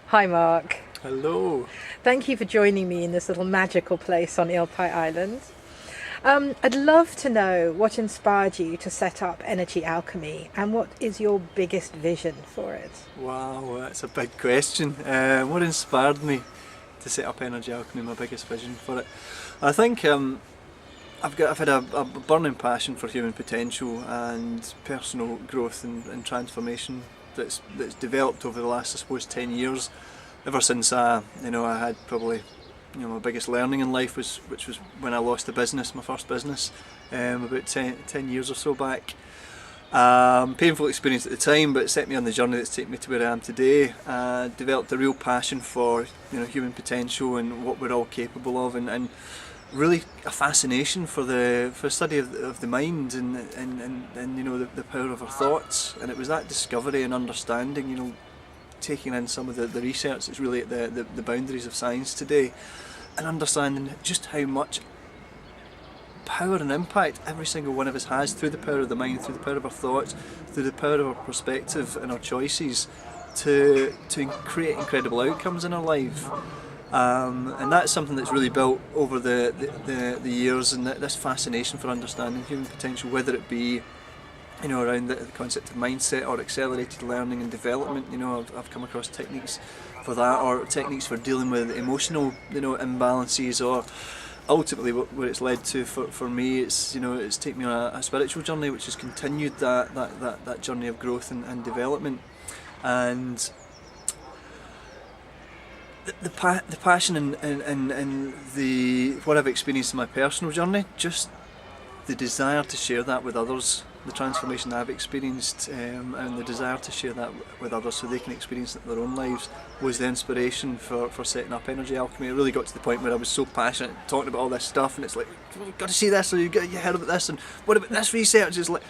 Hi, Mark. Hello. Thank you for joining me in this little magical place on Ilpai Island. I'd love to know what inspired you to set up Energy Alchemy and what is your biggest vision for it? Wow, that's a big question. What inspired me to set up Energy Alchemy? My biggest vision for it. I think I've had a burning passion for human potential and personal growth and transformation that's developed over the last, I suppose, 10 years. Ever since I had probably my biggest learning in life which was when I lost the business, my first business, about 10 years or so back. Painful experience at the time, but it set me on the journey that's taken me to where I am today. Developed a real passion for human potential and what we're all capable of, and really a fascination for the study of the mind and the power of our thoughts. And it was that discovery and understanding, taking in some of the research that's really at the boundaries of science today, and understanding just how much power and impact every single one of us has through the power of the mind, through the power of our thoughts, through the power of our perspective and our choices to create incredible outcomes in our life. And that's something that's really built over the years, and this fascination for understanding human potential, whether it be around the concept of mindset or accelerated learning and development. I've come across techniques for that, or techniques for dealing with emotional imbalances, or ultimately what it's led to for me, it's taken me on a spiritual journey which has continued that journey of growth and development. And the passion and the what I've experienced in my personal journey, just the desire to share that with others, the transformation that I've experienced, and the desire to share that with others so they can experience it in their own lives, was the inspiration for setting up Energy Alchemy. It really got to the point where I was so passionate talking about all this stuff, and it's like, you've got to see this, or you heard about this, and what about this research? It's like,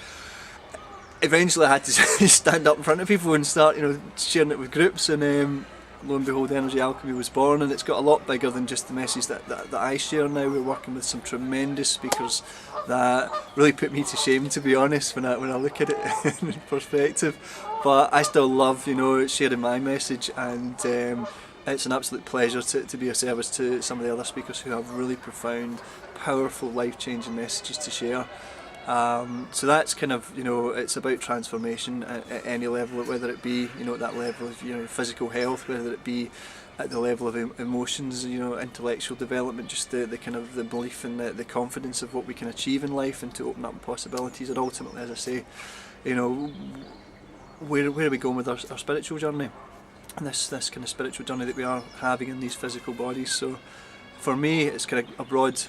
eventually I had to stand up in front of people and start sharing it with groups, and lo and behold, Energy Alchemy was born, and it's got a lot bigger than just the message that I share now. We're working with some tremendous speakers that really put me to shame, to be honest, when I look at it in perspective. But I still love sharing my message, and it's an absolute pleasure to be of service to some of the other speakers who have really profound, powerful, life-changing messages to share. So that's kind of, it's about transformation at any level, whether it be, at that level of, physical health, whether it be at the level of emotions, intellectual development, just the kind of the belief and the confidence of what we can achieve in life, and to open up possibilities. And ultimately, as I say, where are we going with our spiritual journey? And this kind of spiritual journey that we are having in these physical bodies. So for me, it's kind of a broad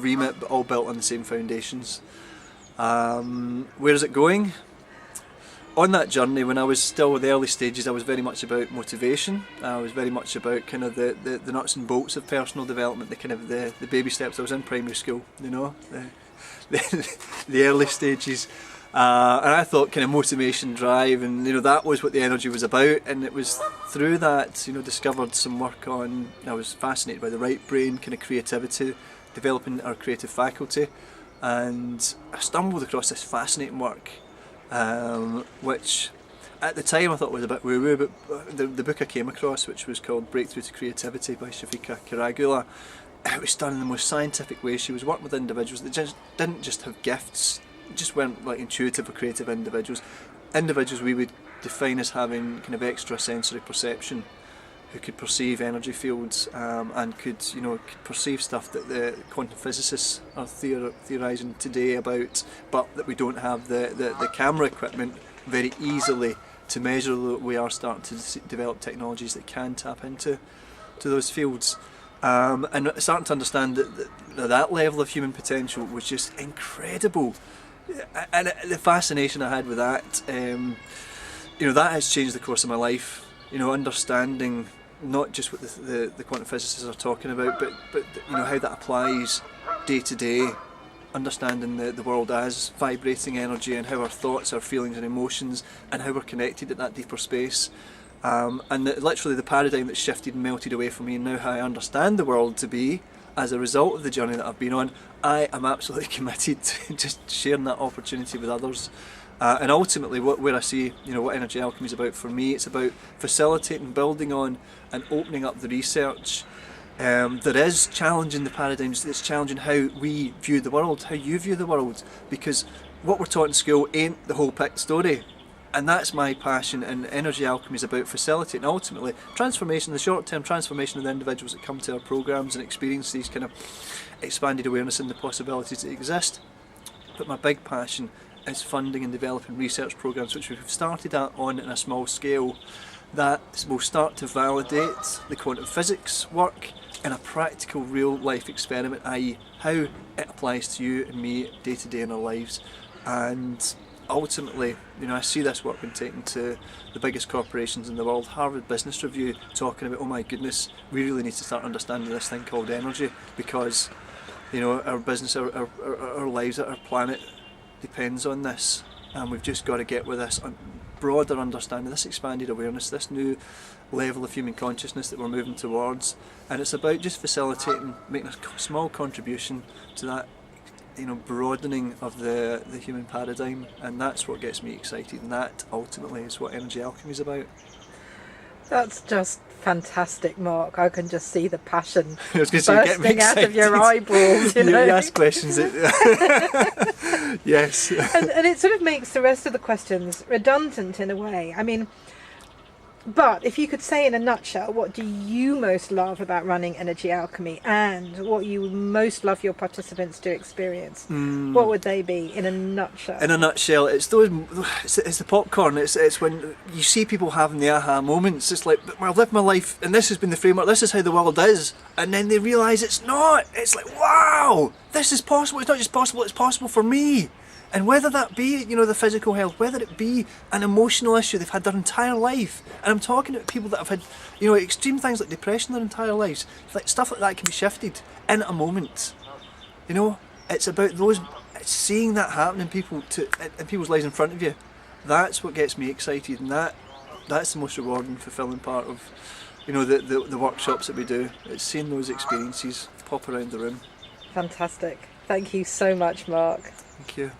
remit, but all built on the same foundations. Where is it going? On that journey, when I was still in the early stages, I was very much about motivation. I was very much about kind of the nuts and bolts of personal development, the kind of the baby steps. I was in primary school, the early stages. And I thought kind of motivation, drive, and that was what the energy was about. And it was through that, discovered some work on, I was fascinated by the right brain, kind of creativity, developing our creative faculty, and I stumbled across this fascinating work, which at the time I thought was a bit woo-woo, but the book I came across, which was called Breakthrough to Creativity by Shafika Karagula, it was done in the most scientific way. She was working with individuals that didn't just have gifts, just weren't like intuitive or creative individuals we would define as having kind of extrasensory perception, who could perceive energy fields, and could perceive stuff that the quantum physicists are theorising today about, but that we don't have the camera equipment very easily to measure. We are starting to develop technologies that can tap into those fields, and starting to understand that level of human potential was just incredible. And the fascination I had with that, that has changed the course of my life. Understanding not just what the quantum physicists are talking about, but how that applies day to day. Understanding the world as vibrating energy, and how our thoughts, our feelings and emotions, and how we're connected at that deeper space. And literally the paradigm that's shifted and melted away from me, and now how I understand the world to be as a result of the journey that I've been on. I am absolutely committed to just sharing that opportunity with others. And ultimately, where I see, what Energy Alchemy is about for me, it's about facilitating, building on, and opening up the research that is challenging the paradigms. It's challenging how we view the world, how you view the world, because what we're taught in school ain't the whole story. And that's my passion, and Energy Alchemy is about facilitating ultimately transformation, the short-term transformation of the individuals that come to our programmes and experience these kind of expanded awareness and the possibilities that exist. But my big passion is funding and developing research programmes which we've started on a small scale that will start to validate the quantum physics work in a practical real life experiment, i.e. how it applies to you and me day to day in our lives. And ultimately, I see this work being taken to the biggest corporations in the world. Harvard Business Review talking about, oh my goodness, we really need to start understanding this thing called energy, because our business, our lives, our planet depends on this, and we've just got to get with this broader understanding, this expanded awareness, this new level of human consciousness that we're moving towards. And it's about just facilitating, making a small contribution to that broadening of the human paradigm, and that's what gets me excited, and that ultimately is what Energy Alchemy is about. That's just fantastic, Mark. I can just see the passion I was going to say, get me bursting out of your eyeballs. You ask questions. Yes. And it sort of makes the rest of the questions redundant in a way. I mean, but if you could say in a nutshell, what do you most love about running Energy Alchemy, and what you most love your participants to experience? What would they be in a nutshell? In a nutshell, it's the popcorn. It's when you see people having the aha moments. It's like, I've lived my life and this has been the framework, this is how the world is, and then they realise it's not. It's like, wow, this is possible. It's not just possible, it's possible for me. And whether that be, the physical health, whether it be an emotional issue they've had their entire life, and I'm talking about people that have had, extreme things like depression their entire lives, like stuff like that can be shifted in a moment. It's about it's seeing that happen in people's lives in front of you. That's what gets me excited, and that's the most rewarding, fulfilling part of, the workshops that we do. It's seeing those experiences pop around the room. Fantastic. Thank you so much, Mark. Thank you.